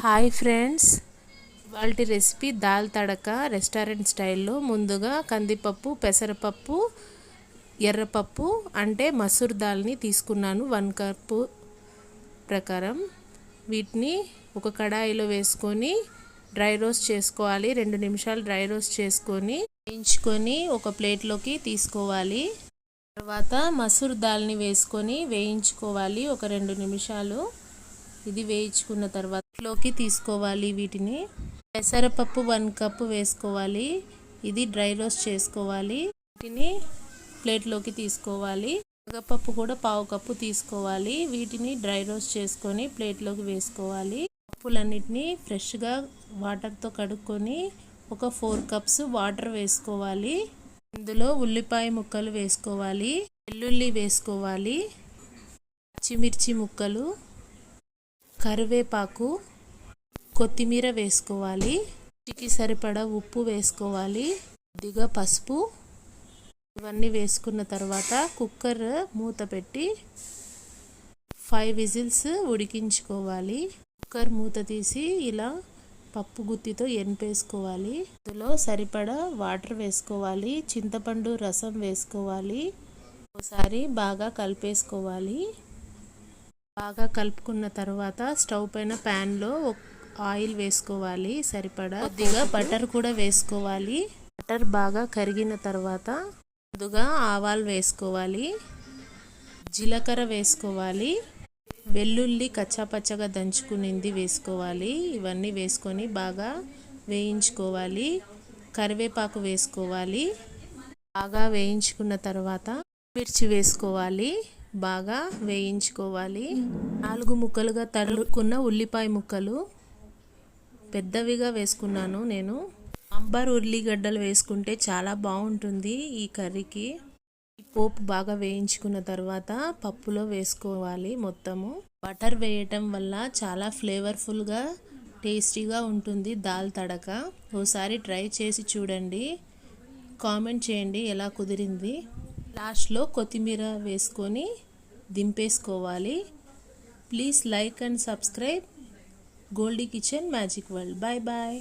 Hi friends, ఇవాల్టి recipe dal తడక restaurant స్టైల్లో. ముందుగా కందిపప్పు, పెసరపప్పు, ఎర్రపప్పు అంటే మసూర్ దాల్ని తీసుకున్నాను 1 కప్పు ప్రకారం. వీటిని ఒక కడాయిలో వేసుకొని డ్రై రోస్ట్ చేసుకోవాలి. 2 నిమిషాలు డ్రై రోస్ట్ చేసుకొని వేయించుకొని ఒక ప్లేట్లోకి తీసుకోవాలి. తర్వాత మసూర్ దాల్ని వేసుకొని వేయించుకోవాలి ఒక 2 నిమిషాలు. ఇది వేయించుకున్న తర్వాత లోకి తీసుకోవాలి. వీటిని పెసరపప్పు 1 కప్పు వేసుకోవాలి. ఇది డ్రై రోస్ట్ చేసుకోవాలి. వీటిని ప్లేట్లోకి తీసుకోవాలి. శనగపప్పు కూడా 1/2 కప్పు తీసుకోవాలి. వీటిని డ్రై రోస్ట్ చేసుకొని ప్లేట్లోకి వేసుకోవాలి. పప్పులన్నిటిని ఫ్రెష్గా వాటర్తో కడుక్కొని ఒక 4 కప్స్ వాటర్ వేసుకోవాలి. ఇందులో ఉల్లిపాయ ముక్కలు వేసుకోవాలి, వెల్లుల్లి వేసుకోవాలి, పచ్చిమిర్చి ముక్కలు, కరివేపాకు, కొత్తిమీర వేసుకోవాలి. రుచికి సరిపడా ఉప్పు వేసుకోవాలి, కొద్దిగా పసుపు. ఇవన్నీ వేసుకున్న తర్వాత కుక్కర్ మూత పెట్టి 5 విజిల్స్ ఉడికించుకోవాలి. కుక్కర్ మూత తీసి ఇలా పప్పు గుత్తితో ఎనిపేసుకోవాలి. ఇందులో సరిపడా వాటర్ వేసుకోవాలి, చింతపండు రసం వేసుకోవాలి. ఒకసారి బాగా కలిపేసుకోవాలి. బాగా కలుపుకున్న తర్వాత స్టవ్ పైన ప్యాన్లో ఆయిల్ వేసుకోవాలి. సరిపడా కొద్దిగా బటర్ కూడా వేసుకోవాలి. బటర్ బాగా కరిగిన తర్వాత ముందుగా ఆవాలు వేసుకోవాలి, జీలకర్ర వేసుకోవాలి, వెల్లుల్లి కచ్చాపచ్చగా దంచుకునింది వేసుకోవాలి. ఇవన్నీ వేసుకొని బాగా వేయించుకోవాలి. కరివేపాకు వేసుకోవాలి. బాగా వేయించుకున్న తర్వాత మిర్చి వేసుకోవాలి. బాగా వేయించుకోవాలి. 4 ముక్కలుగా తరుక్కున్న ఉల్లిపాయ ముక్కలు పెద్దవిగా వేసుకున్నాను నేను. సాంబార్ ఉల్లిగడ్డలు వేసుకుంటే చాలా బాగుంటుంది ఈ కర్రీకి. ఈ పోపు బాగా వేయించుకున్న తర్వాత పప్పులో వేసుకోవాలి మొత్తము. బటర్ వేయటం వల్ల చాలా ఫ్లేవర్ఫుల్గా టేస్టీగా ఉంటుంది దాల్ తడక. ఓసారి ట్రై చేసి చూడండి, కామెంట్ చేయండి ఎలా కుదిరింది. లాస్ట్లో కొత్తిమీర వేసుకొని దింపేసుకోవాలి. Please like and subscribe Goldy kitchen magic world. Bye bye.